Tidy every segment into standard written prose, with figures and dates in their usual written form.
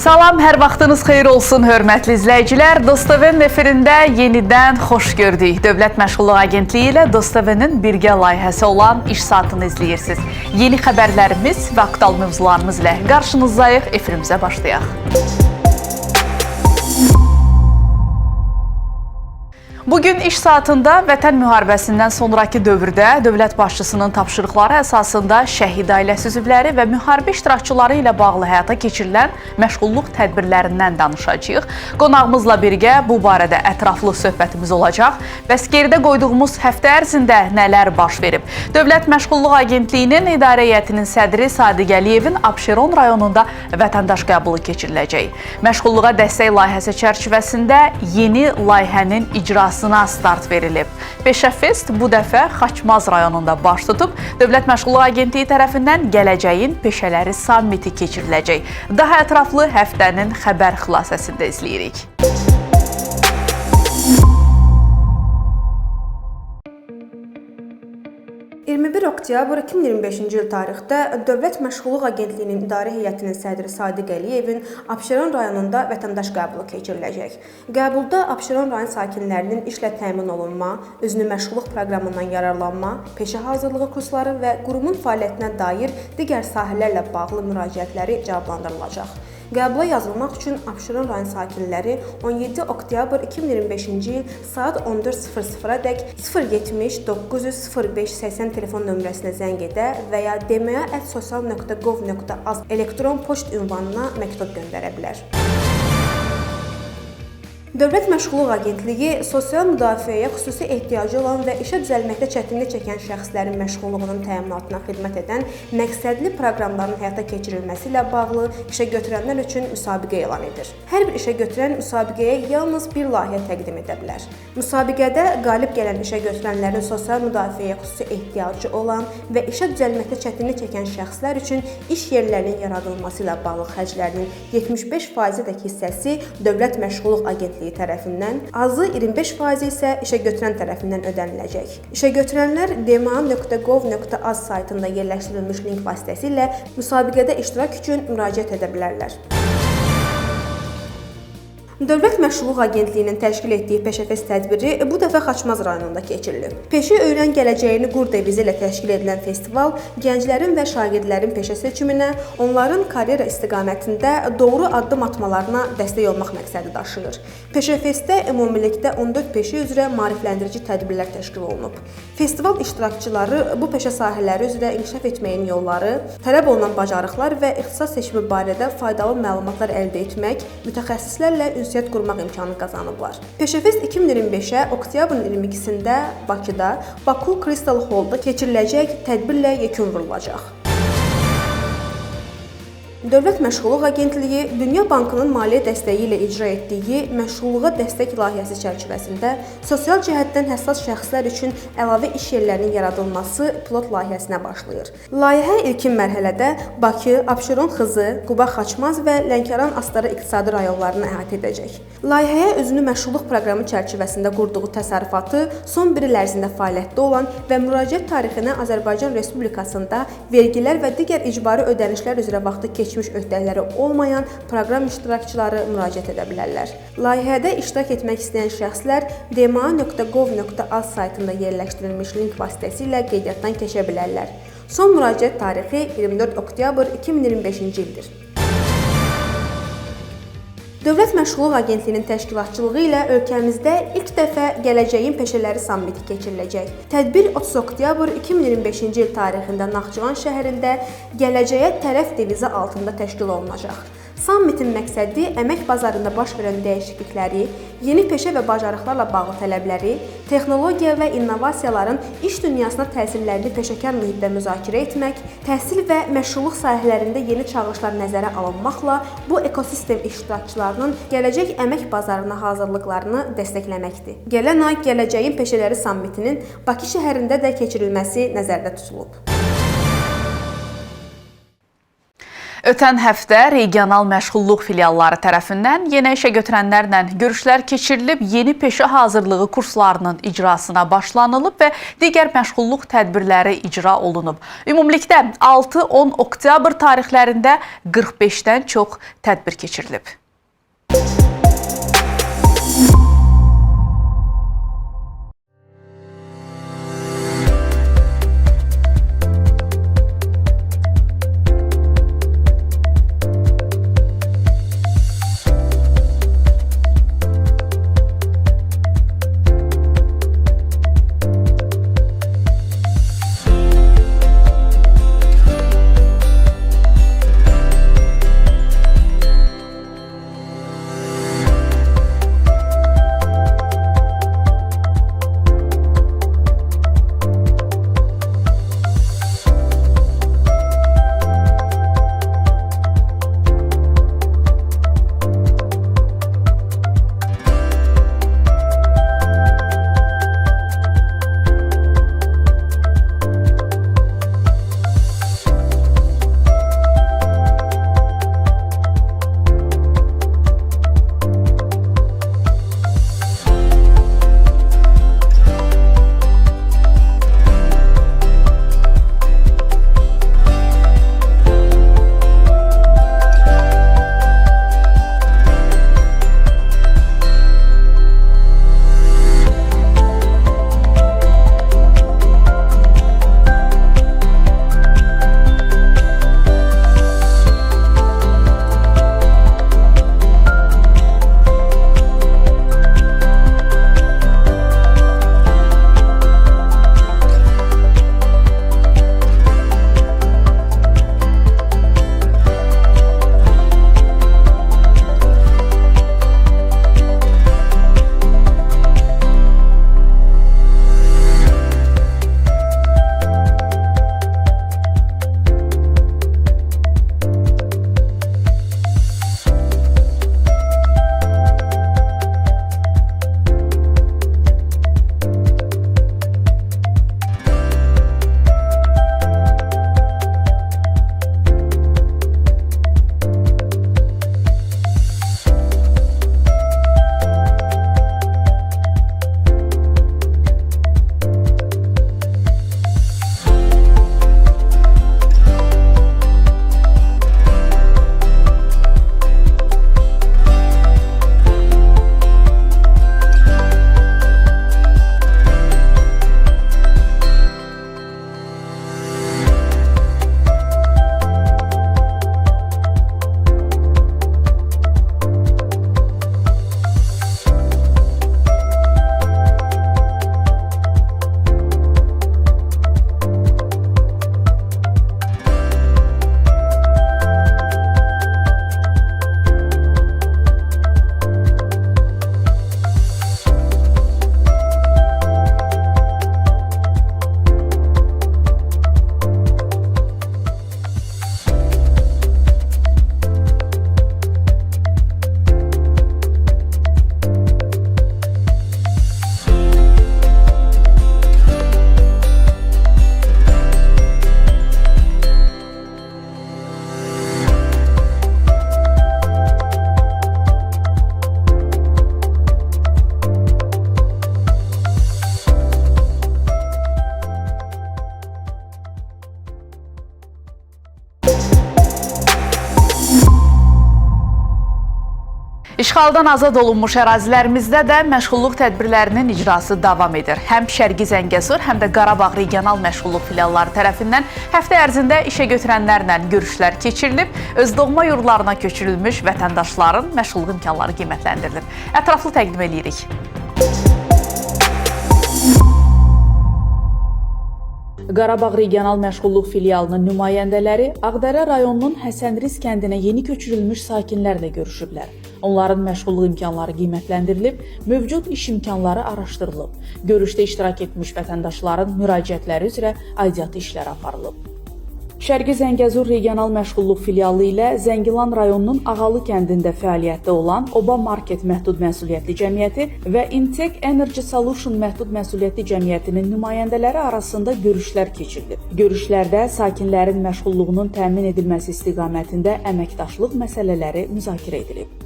Salam, hər vaxtınız xeyir olsun, hörmətli izləyicilər. Dostoven efirində yenidən xoş gördük. Dövlət Məşğulluq Agentliyi ilə Dostovenin birgə layihəsi olan İş Saatını izləyirsiniz. Yeni xəbərlərimiz və aktual mövzularımız ilə qarşınızdayıq, efirimizə başlayaq. Bugün iş saatında Vətən müharibəsindən sonraki dövrdə dövlət başçısının tapşırıqları əsasında şəhid ailəsi üzvləri və müharibə iştirakçıları ilə bağlı həyata keçirilən məşğulluq tədbirlərindən danışacağıq. Qonağımızla birgə bu barədə ətraflı söhbətimiz olacaq. Bəs geridə qoyduğumuz həftə ərzində nələr baş verib? Dövlət Məşğulluq Agentliyinin İdarə Heyətinin sədri Sadiq Əliyevin Abşeron rayonunda vətəndaş qəbulu keçiriləcək. Məşğulluğa dəstək layihəsi çərçivəsində yeni layihənin icrası start verilib. Peşə Fest bu dəfə Xaçmaz rayonunda baş tutub. Dövlət Məşğulluq Agentliyi tərəfindən gələcəyin peşələri sammiti keçiriləcək. Daha ətraflı həftənin xəbər xülasəsində izləyirik. 21 oktyabr 2025-ci il tarixdə Dövlət Məşğulluq Agentliyinin İdarə Heyətinin sədri Sadiq Əliyevin Abşeron rayonunda vətəndaş qəbulu keçiriləcək. Qəbulda Abşeron rayon sakinlərinin işlə təmin olunma, özünü məşğulluq proqramından yararlanma, peşə hazırlığı kursları və qurumun fəaliyyətinə dair digər sahələrlə bağlı müraciətləri cavablandırılacaq. Qəbula yazılmaq üçün Abşeron rayon sakinləri 17 oktyabr 2025-ci il saat 14:00-dək 070 900 05 80 telefon nömrəsinə zəng edə və ya dma@sosial.gov.az elektron poçt ünvanına məktub göndərə bilər. Dövlət Məşğulluq Agentliyi sosial müdafiəyə xüsusi ehtiyacı olan və işə düzəlməkdə çətinlik çəkən şəxslərin məşğulluğunun təminatına xidmət edən məqsədli proqramların həyata keçirilməsi ilə bağlı işə götürənlər üçün müsabiqə elan edir. Hər bir işə götürən müsabiqəyə yalnız bir layihə təqdim edə bilər. Müsabiqədə qalib gələn işə götürənlərin sosial müdafiəyə xüsusi ehtiyacı olan və işə düzəlməkdə çətinlik çəkən şəxslər üçün iş yerlərinin yaradılması ilə bağlı xərclərinin 75%-dək hissəsi Dövlət Məşğulluq Agentliyi tərəfindən, azı 25% isə işə götürən tərəfindən ödəniləcək. İşə götürənlər dma.gov.az saytında yerləşdirilmiş link vasitəsilə müsabiqədə iştirak üçün müraciət edə bilərlər. Dövlət Məşğulluq Agentliyinin təşkil etdiyi Peşə Fest tədbiri bu dəfə Xaçmaz rayonunda keçirilib. Peşə öyrən gələcəyini qur devizi ilə təşkil edilən festival gənclərin və şagirdlərin peşə seçiminə, onların karyera istiqamətində doğru addım atmalarına dəstək olmaq məqsədi daşıyır. Peşə Festdə ümumilikdə 14 peşə üzrə maarifləndirici tədbirlər təşkil olunub. Festival iştirakçıları bu peşə sahələri üzrə inkişaf etməyin yolları, tələb olunan bacarıqlar və ixtisas seçimi barədə faydalı məlumatlar əldə etmək, mütəxəssislərlə ünsiyyət qurmaq imkanı qazanıblar. Peşə Fest 2025-ə oktyabrın 22-sində Bakıda, Baku Crystal Hall'da keçiriləcək tədbirlə yekun vurulacaq. Dövlət Məşğulluq Agentliyi Dünya Bankının maliyyə dəstəyi ilə icra etdiyi məşğulluğa dəstək layihəsi çərçivəsində sosial cəhətdən həssas şəxslər üçün əlavə iş yerlərinin yaradılması pilot layihəsinə başlayır. Layihə ilkin mərhələdə Bakı, Abşeron Xızı, Quba Xaçmaz və Lənkəran Astara iqtisadi rayonlarını əhatə edəcək. Layihəyə özünü məşğulluq proqramı çərçivəsində qurduğu təsərrüfatı son bir il ərzində fəaliyyətdə olan və müraciət tarixinə Azərbaycan Respublikasında vergilər və digər icbari ödənişlər üzrə vaxtı keçmiş öhdələri olmayan proqram iştirakçıları müraciət edə bilərlər. Layihədə iştirak etmək istəyən şəxslər dma.gov.az saytında yerləşdirilmiş link vasitəsilə qeydiyyatdan keçə bilərlər. Son müraciət tarixi 24 oktyabr 2025-ci ildir. Dövlət Məşğulluq Agentliyinin təşkilatçılığı ilə ölkəmizdə ilk dəfə gələcəyin peşələri sammiti keçiriləcək. Tədbir 30 oktyabr 2025-ci il tarixində Naxçıvan şəhərində gələcəyə tərəf devizi altında təşkil olunacaq. Sammitin məqsədi əmək bazarında baş verən dəyişiklikləri, yeni peşə və bacarıqlarla bağlı tələbləri, texnologiya və innovasiyaların iş dünyasına təsirlərini peşəkar mühitdə müzakirə etmək, təhsil və məşğulluq sahələrində yeni çağırışlar nəzərə alınmaqla bu ekosistem iştirakçılarının gələcək əmək bazarına hazırlıqlarını dəstəkləməkdir. Gələn ay Gələcəyin Peşələri Sammitinin Bakı şəhərində də keçirilməsi nəzərdə tutulub. Ötən həftə regional məşğulluq filialları tərəfindən yeni işə götürənlərlə görüşlər keçirilib, yeni peşə hazırlığı kurslarının icrasına başlanılıb və digər məşğulluq tədbirləri icra olunub. Ümumilikdə 6-10 oktyabr tarixlərində 45-dən çox tədbir keçirilib. İşğaldan azad olunmuş ərazilərimizdə də məşğulluq tədbirlərinin icrası davam edir. Həm Şərqi Zəngəzur, həm də Qarabağ regional məşğulluq filialları tərəfindən həftə ərzində işə götürənlərlə görüşlər keçirilib, öz doğma yurdlarına köçürülmüş vətəndaşların məşğulluq imkanları qiymətləndirilib. Ətraflı təqdim edirik. Qarabağ regional məşğulluq filialının nümayəndələri Ağdərə rayonunun Həsənriz kəndinə yeni köçürülmüş sakinlərlə görüşüblər. Onların məşğulluq imkanları qiymətləndirilib, mövcud iş imkanları araşdırılıb. Görüşdə iştirak etmiş vətəndaşların müraciətləri üzrə aidiyyatı işlər aparılıb. Şərqi Zəngəzur regional məşğulluq filialı ilə Zəngilan rayonunun Ağalı kəndində fəaliyyətdə olan Oba Market məhdud məsuliyyətli cəmiyyəti və Intec Energy Solution məhdud məsuliyyətli cəmiyyətinin nümayəndələri arasında görüşlər keçirilib. Görüşlərdə sakinlərin məşğulluğunun təmin edilməsi istiqamətində əməkdaşlıq məsələləri müzakirə edilib.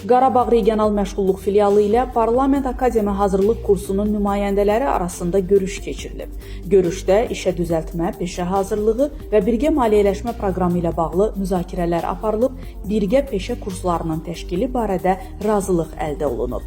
Qarabağ regional məşğulluq filialı ilə Parlament Akademiya hazırlıq kursunun nümayəndələri arasında görüş keçirilib. Görüşdə işə düzəltmə, peşə hazırlığı və birgə maliyyələşmə proqramı ilə bağlı müzakirələr aparılıb, birgə peşə kurslarının təşkili barədə razılıq əldə olunub.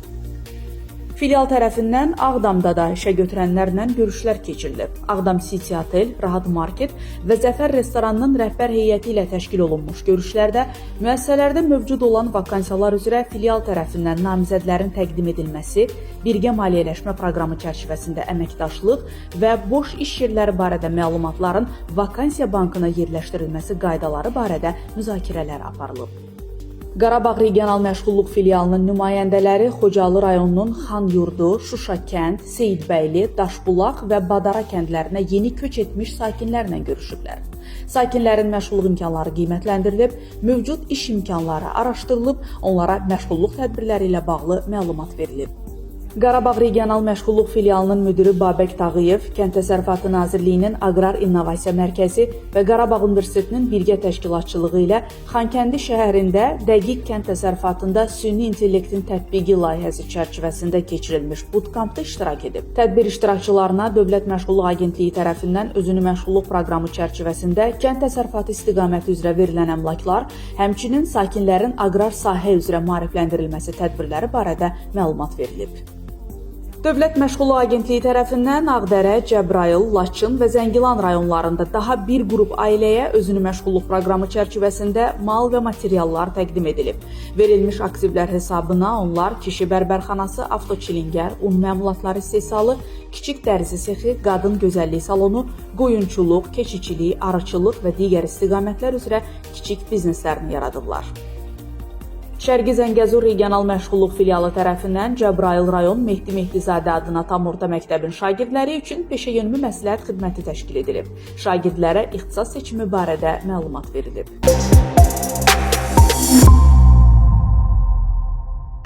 Filial tərəfindən Ağdamda da işə götürənlərlə görüşlər keçirilib. Ağdam City Hotel, Rahat Market və Zəfər restoranının rəhbər heyəti ilə təşkil olunmuş görüşlərdə müəssisələrdə mövcud olan vakansiyalar üzrə filial tərəfindən namizədlərin təqdim edilməsi, birgə maliyyələşmə proqramı çərçivəsində əməkdaşlıq və boş iş yerləri barədə məlumatların vakansiya bankına yerləşdirilməsi qaydaları barədə müzakirələr aparılıb. Qarabağ regional məşğulluq filialının nümayəndələri Xocalı rayonunun Xanyurdu, Şuşa kənd, Seyidbəyli, Daşbulaq və Badara kəndlərinə yeni köç etmiş sakinlərlə görüşüblər. Sakinlərin məşğulluq imkanları qiymətləndirilib, mövcud iş imkanları araşdırılıb, onlara məşğulluq tədbirləri ilə bağlı məlumat verilib. Qarabağ regional məşğulluq filialının müdiri Babək Tağıyev, Kənd Təsərrüfatı Nazirliyinin Aqrar İnnovasiya Mərkəzi və Qarabağ Universitetinin birgə təşkilatçılığı ilə Xankəndi şəhərində dəqiq kənd təsərrüfatında süni intellektin tətbiqi layihəsi çərçivəsində keçirilmiş bootcampda iştirak edib. Tədbir iştirakçılarına Dövlət Məşğulluq Agentliyi tərəfindən özünü məşğulluq proqramı çərçivəsində kənd təsərrüfatı istiqaməti üzrə verilən əmlaklar, həmçinin sakinlərin aqrar sahə üzrə maarifləndirilməsi tədbirləri barədə məlumat verilib. Dövlət Məşğulluq Agentliyi tərəfindən Ağdərə, Cəbrayıl, Laçın və Zəngilan rayonlarında daha bir qrup ailəyə özünü məşğulluq proqramı çərçivəsində mal və materiallar təqdim edilib. Verilmiş aktivlər hesabına onlar kişi bərbərxanası, avtoçilingər, un məmulatları istehsalı, kiçik dərzi sexi, qadın gözəllik salonu, qoyunçuluq, keçiçilik, arıçılıq və digər istiqamətlər üzrə kiçik bizneslərini yaradıblar. Şərqi Zəngəzur regional məşğulluq filialı tərəfindən Cəbrayıl rayon Mehdi Mehdizadə adına tam orta məktəbin şagirdləri üçün peşəyönümü məsləhət xidməti təşkil edilib. Şagirdlərə ixtisas seçimi barədə məlumat verilib.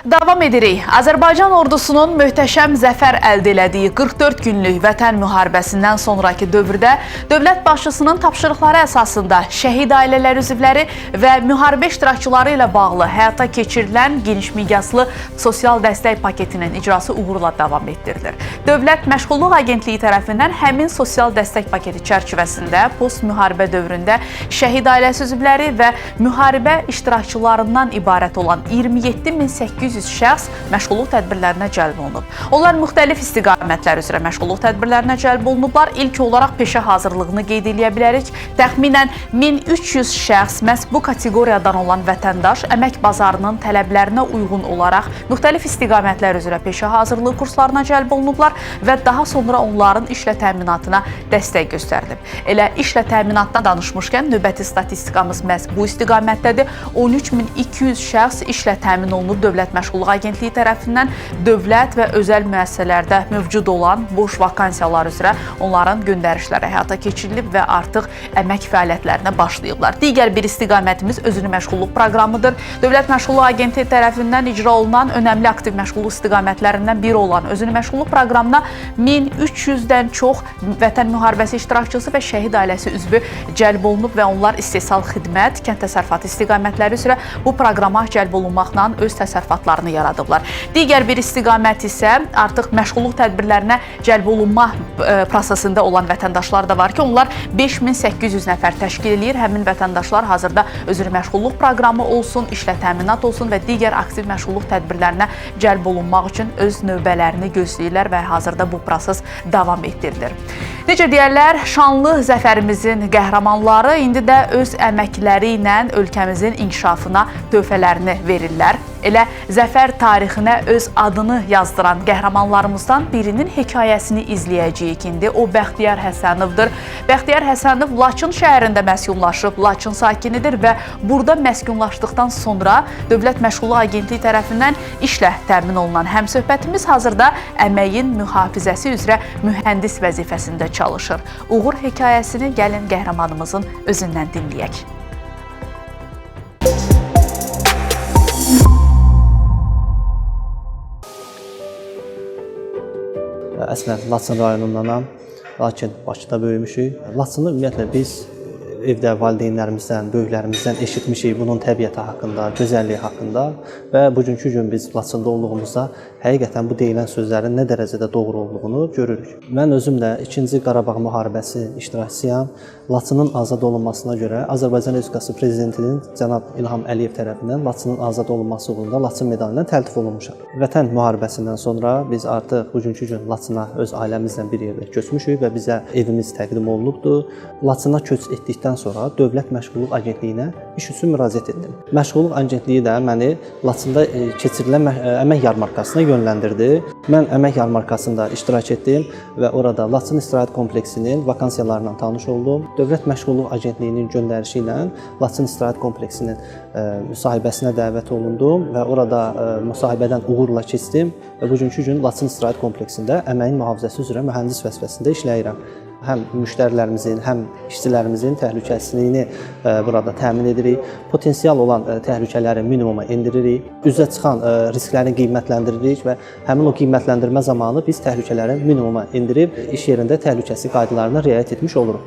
Davam edirik. Azərbaycan ordusunun möhtəşəm zəfər əldə elədiyi 44 günlük vətən müharibəsindən sonraki dövrdə dövlət başçısının tapşırıqları əsasında şəhid ailələri üzvləri və müharibə iştirakçıları ilə bağlı həyata keçirilən geniş miqyaslı sosial dəstək paketinin icrası uğurla davam etdirilir. Dövlət Məşğulluq Agentliyi tərəfindən həmin sosial dəstək paketi çərçivəsində post-müharibə dövründə şəhid ailəsi üzvləri və müharibə iştirakçılarından ibarət olan 27.800 şəxs məşğulluq tədbirlərinə cəlb olunub. Onlar müxtəlif istiqamətlər üzrə məşğulluq tədbirlərinə cəlb olunublar. İlk olaraq peşə hazırlığını qeyd edə bilərik. Təxminən 1300 şəxs məhz bu kateqoriyadan olan vətəndaş əmək bazarının tələblərinə uyğun olaraq müxtəlif istiqamətlər üzrə peşə hazırlığı kurslarına cəlb olunublar və daha sonra onların işlə təminatına dəstək göstərilib. Elə işlə təminatdan danışmışkən növbəti statistikamız məhz bu istiqamətdədir. 13.200 şəxs işlə təmin olunub Dövlət Məşğulluq Agentliyi tərəfindən dövlət və özəl müəssisələrdə mövcud olan boş vakansiyalar üzrə onların göndərişləri həyata keçirilib və artıq əmək fəaliyyətlərinə başlayıblar. Digər bir istiqamətimiz özünü məşğulluq proqramıdır. Dövlət Məşğulluq Agentliyi tərəfindən icra olunan önəmli aktiv məşğulluq istiqamətlərindən biri olan özünü məşğulluq proqramına 1300-dən çox vətən müharibəsi iştirakçısı və şəhid ailəsi üzvü cəlb olunub və onlar istehsal xidmət, kənd təsərrüfatı istiqamətləri üzrə bu proqrama cəlb olunmaqla öz təsərrüfatlarını yaradıblar. Digər bir istiqamət isə artıq məşğulluq tədbirlərinə cəlb olunma prosesində olan vətəndaşlar da var ki, onlar 5800 nəfər təşkil edir. Həmin vətəndaşlar hazırda özünü məşğulluq proqramı olsun, işlə təminat olsun və digər aktiv məşğulluq tədbirlərinə cəlb olunmaq üçün öz növbələrini gözləyirlər və hazırda bu proses davam etdirilir. Necə deyərlər, şanlı zəfərimizin qəhrəmanları indi də öz əməkləri ilə ölkəmizin inkişafına töhfələrini verirlər. Elə zəfər tarixinə öz adını yazdıran qəhrəmanlarımızdan birinin hekayəsini izləyəcəyik indi. O Bəxtiyar Həsənovdur. Bəxtiyar Həsənov Laçın şəhərində məskunlaşıb, Laçın sakinidir və burada məskunlaşdıqdan sonra Dövlət Məşğulluq Agentliyi tərəfindən işlə təmin olunan həmsöhbətimiz hazırda əməyin mühafizəsi üzrə mühəndis vəzifəsində çalışır. Uğur hekayəsini gəlin qəhrəmanımızın özündən dinləyək. Əslən, Laçın rayonundanam, lakin Bakıda böyümüşük. Laçını ümumiyyətlə biz evdə valideynlərimizdən, böyüklərimizdən eşitmişik bunun təbiəti haqqında, gözəlliyi haqqında və bugünkü gün biz Laçında olduğumuzda həqiqətən bu deyilən sözlərin nə dərəcədə doğru olduğunu görürük. Mən özüm də 2-ci Qarabağ müharibəsi iştirakçısıyam. Laçının azad olunmasına görə Azərbaycan Respublikası Prezidentinin cənab İlham Əliyev tərəfindən Laçının azad olunması uğrunda Laçın medalı ilə təltif olunmuşam. Vətən müharibəsindən sonra biz artıq bugünkü gün Laçına öz ailəmizlə bir yerdə köçmüşük və bizə evimiz təqdim olunubdur. Laçına köç etdikdən sonra Dövlət Məşğulluq Agentliyinə iş üçün müraciət etdim. Məşğulluq Agentliyi də məni Laçında keçirilən əmək yarmarkasına yönləndirdi. Mən əmək yarmarkasında iştirak etdim və orada Laçın istirahət kompleksinin vakansiyalarla tanış oldum. Dövlət Məşğulluq Agentliyinin göndərişi ilə Laçın istirahət kompleksinin müsahibəsinə dəvət olundum və orada müsahibədən uğurla keçdim və bugünkü gün Laçın istirahət kompleksində əməyin mühafizəsi üzrə mühəndis vəzifəsində işləyirəm. Həm müştərilərimizin, həm işçilərimizin təhlükəsizliyini burada təmin edirik. Potensial olan təhlükələri minimuma endiririk. Üzə çıxan riskləri qiymətləndiririk və həmin o qiymətləndirmə zamanı biz təhlükələri minimuma endirib iş yerində təhlükəsizlik qaydalarına riayət etmiş oluruq.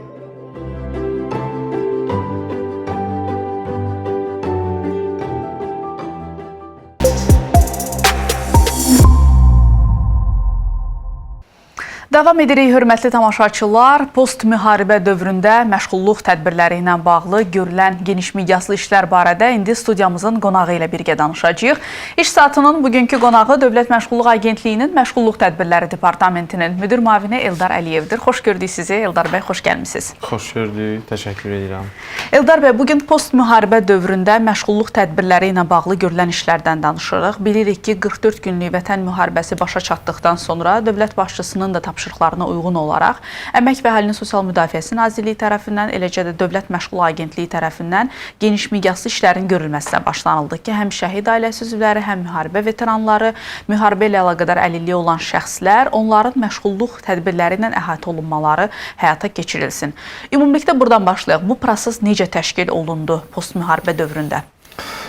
Davam edirik, hörmətli tamaşaçılar. Post-müharibə dövründə məşğulluq tədbirləri ilə bağlı görülən geniş miqyaslı işlər barədə indi studiyamızın qonağı ilə birgə danışacağıq. İş saatının bugünkü qonağı Dövlət Məşğulluq Agentliyinin Məşğulluq Tədbirləri Departamentinin müdir müavini Eldar Əliyevdir. Xoş gördük sizi, Eldar bəy, xoş gəlmisiniz. Xoş gördük, təşəkkür edirəm. Eldar bəy, bugün post-müharibə dövründə məşğulluq tədbirləri ilə bağlı görülən işlərdən danışırıq. Bilirik ki, 44 günlük vətən müharibəsi başa çatdıqdan sonra dövlət başçısının da tapşırıqlarına uyğun olaraq Əmək və Əhalinin Sosial Müdafiəsi Nazirliyi tərəfindən, eləcə də Dövlət Məşğulluq Agentliyi tərəfindən geniş miqyaslı işlərin görülməsinə başlanıldı ki, həm şəhid ailəsi üzvləri, həm müharibə veteranları, müharibə ilə əlaqədar əlilliyi olan şəxslər, onların məşğulluq tədbirləri ilə əhatə olunmaları həyata keçirilsin. Ümumilikdə buradan başlayaq. Bu proses necə təşkil olundu post-müharibə dövründə?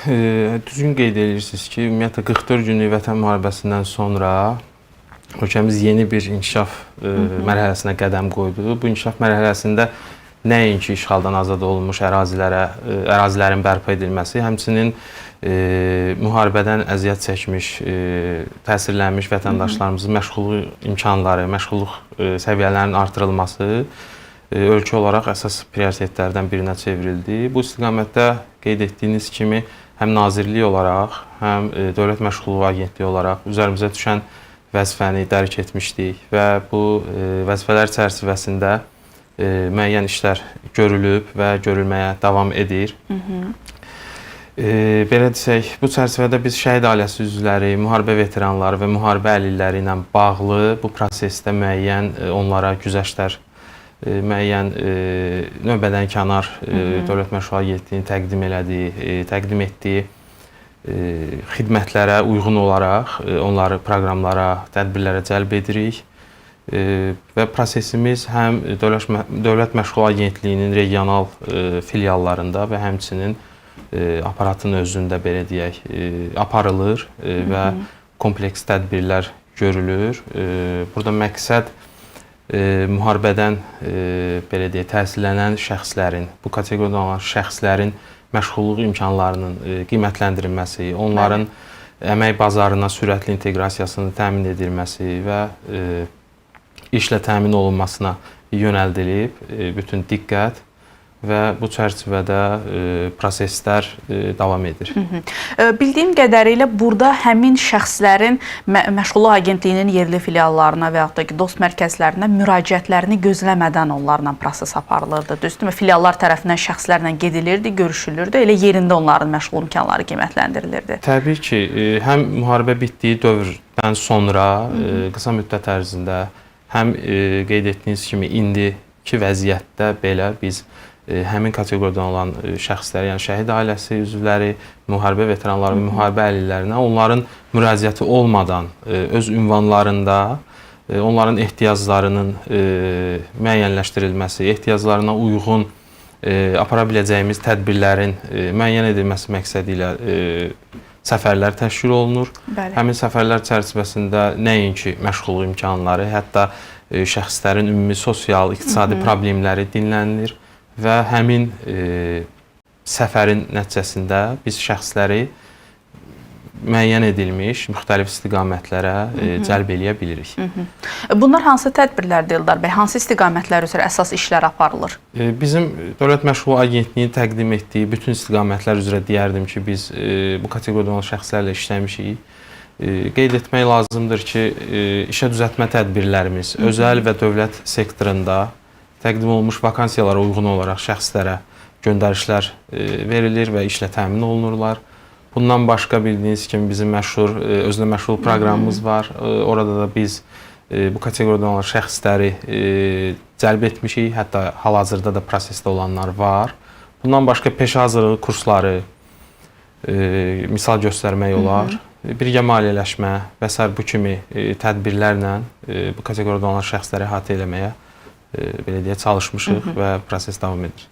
Düzgün qeyd edirsiniz ki, ümumiyyətlə 44 günlük vətən müharibəsindən sonra ölkəmiz yeni bir inkişaf mərhələsinə qədəm qoydu. Bu inkişaf mərhələsində nəinki işğaldan azad olunmuş ərazilərin bərpa edilməsi, həmçinin müharibədən əziyyət çəkmiş, təsirlənmiş vətəndaşlarımızın məşğulluq imkanları, məşğulluq səviyyələrinin artırılması ölkə olaraq əsas prioritetlərdən birinə çevrildi. Bu istiqamətdə qeyd etdiyiniz kimi həm nazirlik olaraq, həm Dövlət Məşğulluq Agentliyi olaraq üzərimizə düşən vəzifəni dərk etmişdik və bu vəzifələr çərçivəsində müəyyən işlər görülüb və görülməyə davam edir. Belə desək, bu çərçivədə biz şəhid ailəsi üzvləri, müharibə veteranları və müharibə əlilləri ilə bağlı bu prosesdə müəyyən onlara güzəştlər, müəyyən növbədən kənar Dövlət Məşğulluq Agentliyinin təqdim etdiyi xidmətlərə uyğun olaraq onları proqramlara, tədbirlərə cəlb edirik və prosesimiz həm Dövlət Məşğulluq Agentliyinin regional filiallarında və həmçinin aparatın özündə belə deyək aparılır və kompleks tədbirlər görülür. Burada məqsəd müharibədən belə deyək təsirlənən şəxslərin, bu kateqoriyada olan şəxslərin məşğulluq imkanlarının qiymətləndirilməsi, onların əmək bazarına sürətli inteqrasiyasının təmin edilməsi və işlə təmin olunmasına yönəldilib bütün diqqət və bu çərçivədə proseslər davam edir. Bildiyim qədərilə burada həmin şəxslərin Məşğulluq Agentliyinin yerli filiallarına və yaxud da ki, dost mərkəzlərinə müraciətlərini gözləmədən onlarla proses aparılırdı. Düzdürmü? Filiallar tərəfindən şəxslərlə gedilirdi, görüşülürdü, elə yerində onların məşğul imkanları qiymətləndirilirdi. Təbii ki, həm müharibə bitdiyi dövrdən sonra qısa müddət ərzində həm qeyd etdiyiniz kimi indiki vəziyyətdə belə biz həmin kateqoriyadan olan şəxsləri, yəni şəhid ailəsi üzvləri, müharibə veteranları və müharibə əlillərinə onların müraciəti olmadan öz ünvanlarında onların ehtiyaclarının müəyyənləşdirilməsi, ehtiyaclarına uyğun apara biləcəyimiz tədbirlərin müəyyən edilməsi məqsədi ilə səfərlər təşkil olunur. Bəli. Həmin səfərlər çərçivəsində nəinki məşğulluq imkanları, hətta şəxslərin ümumi sosial, iqtisadi problemləri dinlənilir və həmin səfərin nəticəsində biz şəxsləri müəyyən edilmiş müxtəlif istiqamətlərə cəlb eləyə bilirik. Bunlar hansı tədbirlərdir Eldar bəy? Hansı istiqamətlər üzrə əsas işlər aparılır? Bizim Dövlət Məşğulluq Agentliyinin təqdim etdiyi bütün istiqamətlər üzrə deyərdim ki, biz bu kateqoriyada olan şəxslərlə işləmişik. Qeyd etmək lazımdır ki, işə düzəltmə tədbirlərimiz özəl və dövlət sektorunda təqdim olunmuş vakansiyalara uyğun olaraq şəxslərə göndərişlər verilir və işlə təmin olunurlar. Bundan başqa bildiyiniz kimi bizim məşhur özünə məşğul proqramımız var. Orada da biz bu kateqoriyadan olan şəxsləri cəlb etmişik. Hətta hal-hazırda da prosesdə olanlar var. Bundan başqa peşə hazırlığı kursları misal göstərmək olar. Birgə maliyyələşmə və s. bu kimi tədbirlərlə bu kateqoriyadan olan şəxsləri əhatə eləməyə belə deyə çalışmışıq və proses davam edir.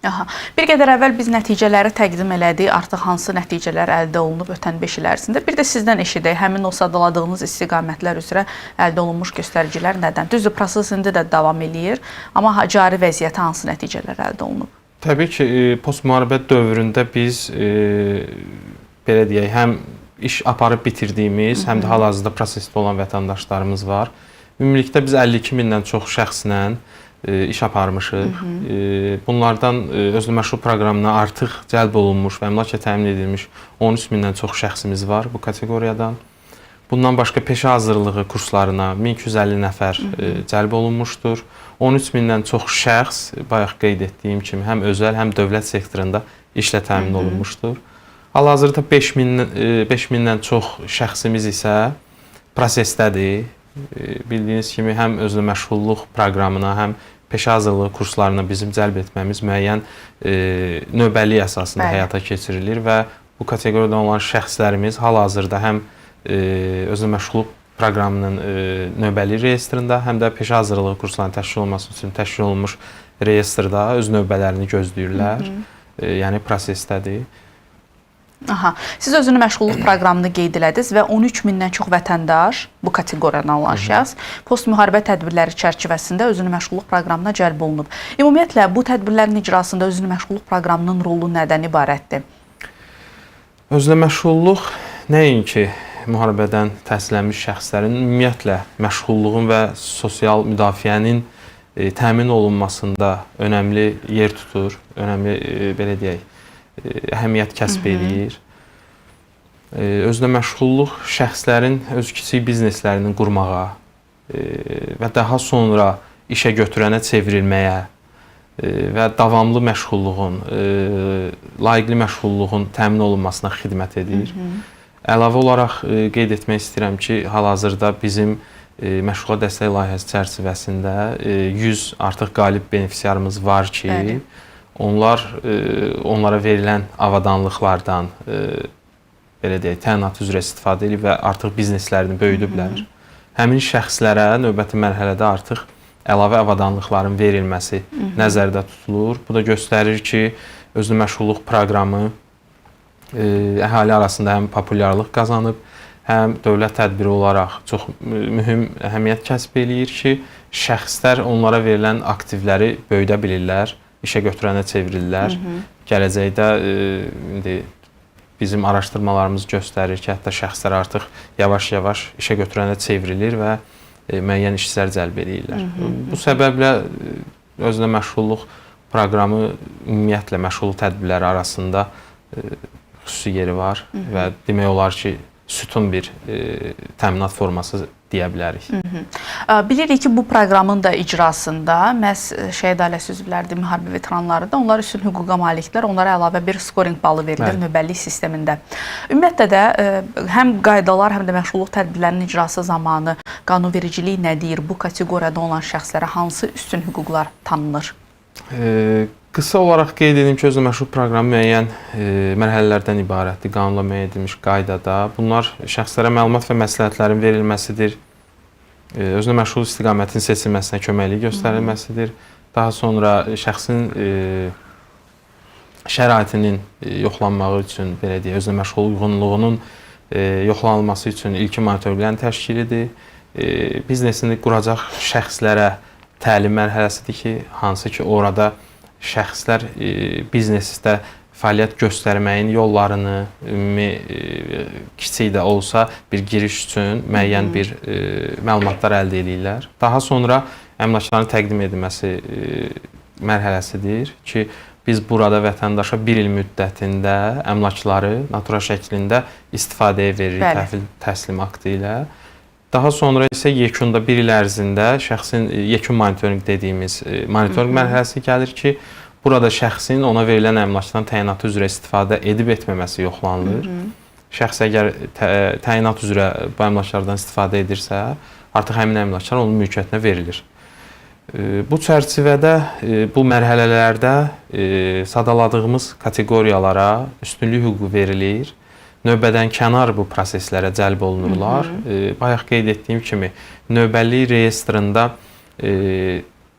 Bir qədər əvvəl biz nəticələri təqdim elədik. Artıq hansı nəticələr əldə olunub ötən 5 il ərzində? Bir də sizdən eşidək. Həmin o sadaladığınız istiqamətlər üzrə əldə olunmuş göstəricilər nədən? Düzdür, proses indi də davam eləyir, amma cari vəziyyətə hansı nəticələr əldə olunub? Təbii ki, postmüharibə dövründə biz belə deyək, həm iş aparıb bitirdiyimiz, həm də hal-hazırda prosesdə olan vətəndaşlarımız var. Ümumilikdə biz 52 mindən çox şəxslə iş aparmışıq. Bunlardan özünə məşğul proqramına artıq cəlb olunmuş və əmlakla təmin edilmiş 13 mindən çox şəxsimiz var bu kateqoriyadan. Bundan başqa peşə hazırlığı kurslarına 1250 nəfər cəlb olunmuşdur. 13 mindən çox şəxs, bayaq qeyd etdiyim kimi, həm özəl, həm dövlət sektorunda işlə təmin olunmuşdur. Hal-hazırda 5 mindən çox şəxsimiz isə prosesdədir. Bildiyiniz kimi, həm özünə məşğulluq proqramına, həm peşə hazırlığı kurslarına bizim cəlb etməmiz müəyyən növbəlik əsasında həyata keçirilir və bu kateqoriyadan olan şəxslərimiz hal-hazırda həm özünə məşğulluq proqramının növbəli reyestrində, həm də peşə hazırlığı kurslarının təşkil olunması üçün təşkil olunmuş reyestrdə öz növbələrini gözləyirlər. Yəni prosesdədir. Siz özünü məşğulluq proqramını qeyd elədiniz və 13 mindən çox vətəndaş, bu kateqoriyadan olan şəxs, postmüharibə tədbirləri çərçivəsində özünü məşğulluq proqramına cəlb olunub. Ümumiyyətlə, bu tədbirlərin icrasında özünü məşğulluq proqramının rolu nədən ibarətdir? Özünə məşğulluq nəinki müharibədən təhsilənmiş şəxslərin ümumiyyətlə məşğulluğun və sosial müdafiənin təmin olunmasında önəmli yer tutur, önəmli, belə deyək, əhəmiyyət kəsb edir. Özünə məşğulluq şəxslərin öz kiçik bizneslərinin qurmağa və daha sonra işə götürənə çevrilməyə və davamlı məşğulluğun, layiqli məşğulluğun təmin olunmasına xidmət edir. Əlavə olaraq qeyd etmək istəyirəm ki, hal-hazırda bizim məşğulluq dəstək layihəsi çərçivəsində 100 artıq qalib benefisiarımız var ki, onlara verilən avadanlıqlardan belə deyək, təyinat üzrə istifadə edib və artıq bizneslərini böyüdüblər. Həmin şəxslərə növbəti mərhələdə artıq əlavə avadanlıqların verilməsi nəzərdə tutulur. Bu da göstərir ki, özünə məşğulluq proqramı əhali arasında həm populyarlıq qazanıb, həm dövlət tədbiri olaraq çox mühüm əhəmiyyət kəsb eləyir ki, şəxslər onlara verilən aktivləri böyüdə bilirlər, işə götürənə çevrilirlər. Gələcəkdə indi bizim araşdırmalarımız göstərir ki, hətta şəxslər artıq yavaş-yavaş işə götürənə çevrilir və müəyyən işçilər cəlb edirlər. Bu səbəblə özünə məşğulluq proqramı ümumiyyətlə məşğulluq tədbirləri arasında xüsusi yeri var və demək olar ki, sütun bir təminat forması deyə bilərik. Bilirik ki, bu proqramın da icrasında məhz şəhid ailəsi üzvləri, müharibə veteranları da onlar üstün hüquqa maliklər, onlara əlavə bir skorinq balı verilir növbəllik sistemində. Ümumiyyətlə də həm qaydalar, həm də məşğulluq tədbirlərinin icrası zamanı qanunvericilik nə deyir? Bu kateqoriyada olan şəxslərə hansı üstün hüquqlar tanınır? Qısa olaraq qeyd edeyim ki, özü məşğul proqramı müəyyən mərhələlərdən ibarətdir, qanunla müəyyən edilmiş qaydada. Bunlar şəxslərə məlumat və məsləhətlərin verilməsidir, özünə məşğul istiqamətin seçilməsinə köməklik göstərilməsidir. Daha sonra şəxsin şəraitinin yoxlanmağı üçün, belə deyək, özünə məşğul uyğunluğunun yoxlanılması üçün ilkin monitorluqların təşkilidir. Biznesini quracaq şəxslərə təlim mərhələsidir ki, hansı ki, orada şəxslər biznesdə fəaliyyət göstərməyin yollarını ümumi kiçik də olsa bir giriş üçün müəyyən bir məlumatlar əldə edirlər. Daha sonra əmlakların təqdim edilməsi mərhələsidir ki, biz burada vətəndaşa 1 il müddətində əmlakları natural şəklində istifadəyə veririk təhvil təslim aktı ilə. Daha sonra isə yekunda 1 il ərzində şəxsin yekun monitorinq dediyimiz monitorinq mərhələsi gəlir ki, burada şəxsin ona verilən əmlakdan təyinatı üzrə istifadə edib etməməsi yoxlanılır. Şəxs əgər təyinat üzrə bu əmlaklardan istifadə edirsə, artıq həmin əmlaklar onun mülkiyyətinə verilir. Bu çərçivədə, bu mərhələlərdə sadaladığımız kateqoriyalara üstünlük hüququ verilir. Növbədən kənar bu proseslərə cəlb olunurlar. Bayaq qeyd etdiyim kimi, növbəllik reyestrində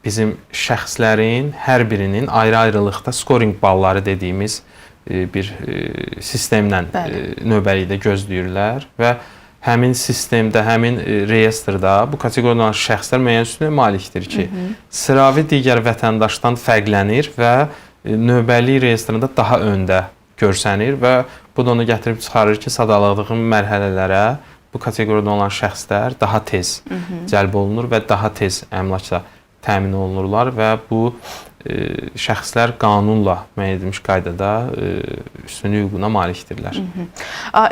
bizim şəxslərin hər birinin ayrı-ayrılıqda skorinq balları dediyimiz bir sistemlə növbəlikdə gözləyirlər və həmin sistemdə, həmin reyestrdə bu kateqoriyadan şəxslər müəyyən üstünlüyə malikdir ki, sıravi digər vətəndaşdan fərqlənir və növbəllik reyestrində daha öndə görsənir və bu da onu gətirib çıxarır ki, sadaladığım mərhələlərə bu kateqoriyada olan şəxslər daha tez cəlb olunur və daha tez əmlakla təmin olunurlar və bu şəxslər qanunla müəyyən edilmiş qaydada üstünlük hüququna malikdirlər.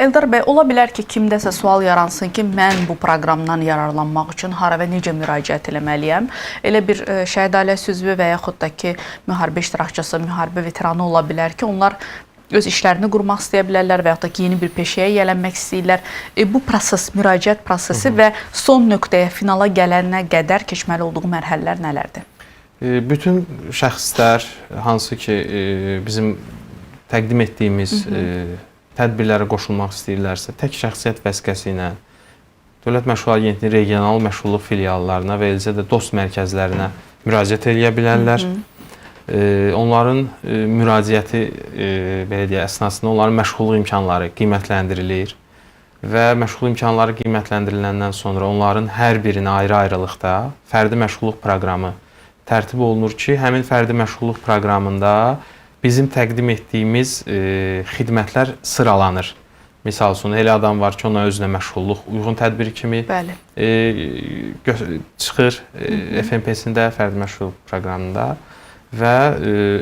Eldar bəy, ola bilər ki, kimdəsə sual yaransın ki, mən bu proqramdan yararlanmaq üçün hara və necə müraciət eləməliyəm? Elə bir şəhid ailəsi üzvü və yaxud da ki, müharibə iştirakçısı, müharibə veteranı ola bilər ki, onlar öz işlərini qurmaq istəyə bilərlər və yaxud da ki, yeni bir peşəyə yiyələnmək istəyirlər. Bu proses, müraciət prosesi və son nöqtəyə, finala gələnə qədər keçməli olduğu mərhələlər nələrdir? Bütün şəxslər, hansı ki, bizim təqdim etdiyimiz tədbirlərə qoşulmaq istəyirlərsə, tək şəxsiyyət vəsiqəsi ilə Dövlət Məşğul Agentliyinin regional məşğulluq filiallarına və eləcə də dost mərkəzlərinə müraciət edə bilərlər. Onların müraciəti belə deyək, əsnasında onların məşğulluq imkanları qiymətləndirilir və məşğulluq imkanları qiymətləndiriləndən sonra onların hər birinə ayrı-ayrılıqda fərdi məşğulluq proqramı tərtib olunur ki, həmin fərdi məşğulluq proqramında bizim təqdim etdiyimiz xidmətlər sıralanır. Misal üçün, elə adam var ki, ona özünə məşğulluq uyğun tədbiri kimi çıxır FNP-sində, fərdi məşğulluq proqramında. Və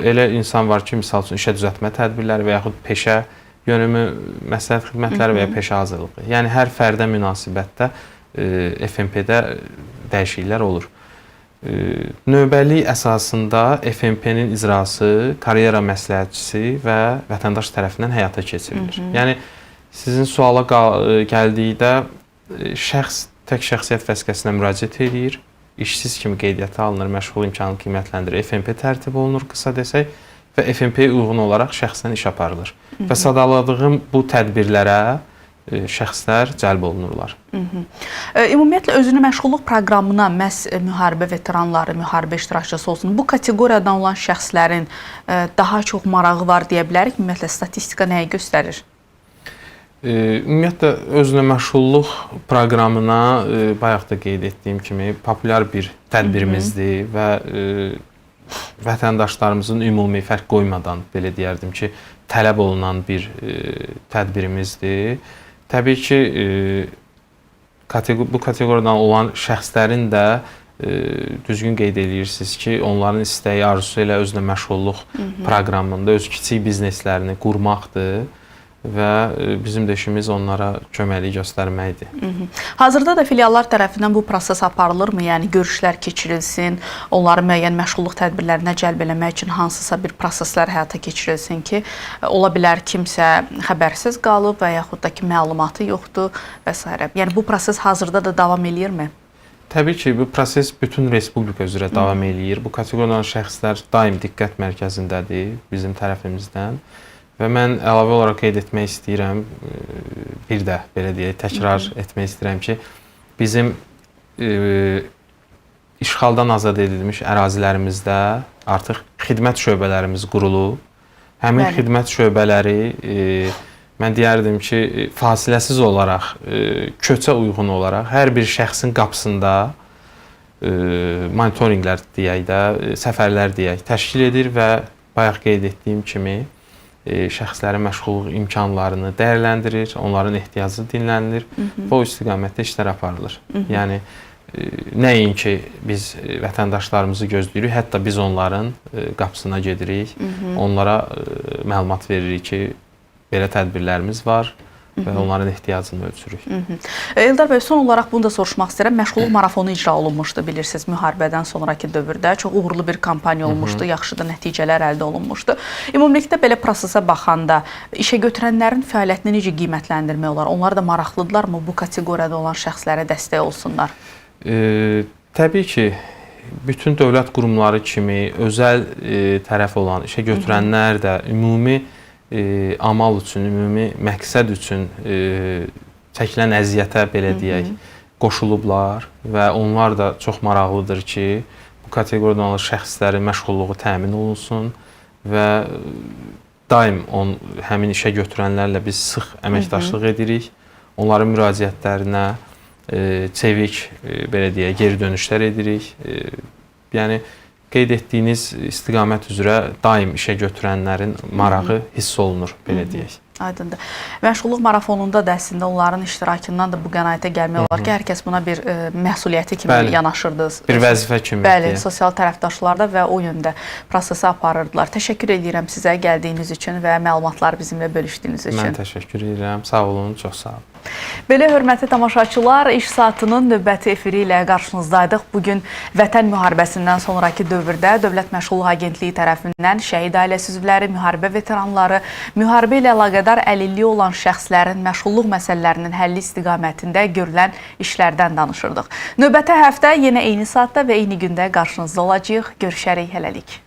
elə insan var ki, misal üçün, işə düzəltmə tədbirləri və yaxud peşə yönümü məsləhət xidmətləri və ya peşə hazırlığı. Yəni, hər fərdə münasibətdə FNP-də dəyişikliklər olur. Növbəlik əsasında FNP-nin icrası karyera məsləhətçisi və vətəndaş tərəfindən həyata keçirilir. Yəni, sizin suala gəldikdə şəxs tək şəxsiyyət vəsiqəsinə müraciət edir, işsiz kimi qeydiyyata alınır, məşğul imkanı qiymətləndirilir, FNP tərtib olunur, qısa desək, və FNP-yə uyğun olaraq şəxsdən iş aparılır. Və sadaladığım bu tədbirlərə şəxslər cəlb olunurlar. Ümumiyyətlə, özünü məşğulluq proqramına məhz müharibə veteranları, müharibə iştirakçısı olsun, bu kateqoriyadan olan şəxslərin daha çox marağı var deyə bilərik. Ümumiyyətlə, statistika nəyi göstərir? Ümumiyyətlə, özünə məşğulluq proqramına bayaq da qeyd etdiyim kimi populyar bir tədbirimizdir və vətəndaşlarımızın ümumi fərq qoymadan, belə deyərdim ki, tələb olunan bir tədbirimizdir. Təbii ki, bu kateqoriyadan olan şəxslərin də düzgün qeyd edirsiniz ki, onların istəyi, arzusu ilə özünə məşğulluq proqramında öz kiçik bizneslərini qurmaqdır və bizim də işimiz onlara köməklik göstərməkdir. Hazırda da filiallar tərəfindən bu proses aparılırmı? Yəni görüşlər keçirilsin, onları müəyyən məşğulluq tədbirlərinə cəlb eləmək üçün hansısa bir proseslər həyata keçirilsin ki, ola bilər kimsə xəbərsiz qalıb və yaxud da ki, məlumatı yoxdur və s. Yəni bu proses hazırda da davam eləyirmi? Təbii ki, bu proses bütün respublika üzrə davam eləyir. Bu kateqoriyalan şəxslər daim diqqət mərkəzindədir bizim tərəfimizdən. Və mən əlavə olaraq qeyd etmək istəyirəm, bir də belə deyək, təkrar etmək istəyirəm ki, bizim işğaldan azad edilmiş ərazilərimizdə artıq xidmət şöbələrimiz qurulub. Həmin xidmət şöbələri, mən deyərdim ki, fasiləsiz olaraq, köçə uyğun olaraq hər bir şəxsin qapısında monitorinqlər deyək də, səfərlər deyək, təşkil edir və bayaq qeyd etdiyim kimi şəxslərin məşğulluq imkanlarını dəyərləndirir, onların ehtiyacı dinlənilir və o istiqamətdə işlər aparılır. Yəni, nəinki biz vətəndaşlarımızı gözləyirik, hətta biz onların qapısına gedirik, onlara məlumat veririk ki, belə tədbirlərimiz var və onların ehtiyacını ölçürük. Eldar bəy, son olaraq bunu da soruşmaq istəyirəm. Məşğulluq marafonu icra olunmuşdu, bilirsiniz, müharibədən sonraki dövrdə. Çox uğurlu bir kampaniya olmuşdu, yaxşı da nəticələr əldə olunmuşdu. Ümumilikdə belə prosesə baxanda işə götürənlərin fəaliyyətini necə qiymətləndirmək olar? Onlar da maraqlıdırlarmı bu kateqoriyada olan şəxslərə dəstək olsunlar? Təbii ki, bütün dövlət qurumları kimi özəl tərəf olan işə götürənlər də ümumi amal üçün, ümumi məqsəd üçün çəkilən əziyyətə, belə deyək, qoşulublar və onlar da çox maraqlıdır ki, bu kateqoriyada olan şəxslərin məşğulluğu təmin olunsun və daim həmin işə götürənlərlə biz sıx əməkdaşlıq edirik. Onların müraciətlərinə çevik, belə deyək, geri dönüşlər edirik. Yəni, qeyd etdiyiniz istiqamət üzrə daim işə götürənlərin marağı hiss olunur, belə deyək. Aydındır. Məşğulluq marafonunda da əslində onların iştirakından da bu qənaətə gəlmək olar ki, hər kəs buna bir məsuliyyəti kimi yanaşırdı. Bir vəzifə kimi. Bəli, sosial tərəfdaşlar da və o yöndə prosesi aparırdılar. Təşəkkür edirəm sizə gəldiyiniz üçün və məlumatları bizimlə bölüşdüyünüz üçün. Mən təşəkkür edirəm. Sağ olun, çox sağ olun. Belə hörmətli tamaşaçılar, İş Saatının növbəti efiri ilə qarşınızdaydıq. Bugün Vətən müharibəsindən sonraki dövrdə Dövlət Məşğulluq Agentliyi tərəfindən şəhid ailəsi üzvləri, müharibə veteranları, müharibə ilə əlaqədar əlilliyi olan şəxslərin məşğulluq məsələlərinin həlli istiqamətində görülən işlərdən danışırdıq. Növbəti həftə yenə eyni saatda və eyni gündə qarşınızda olacağıq. Görüşərik, hələlik.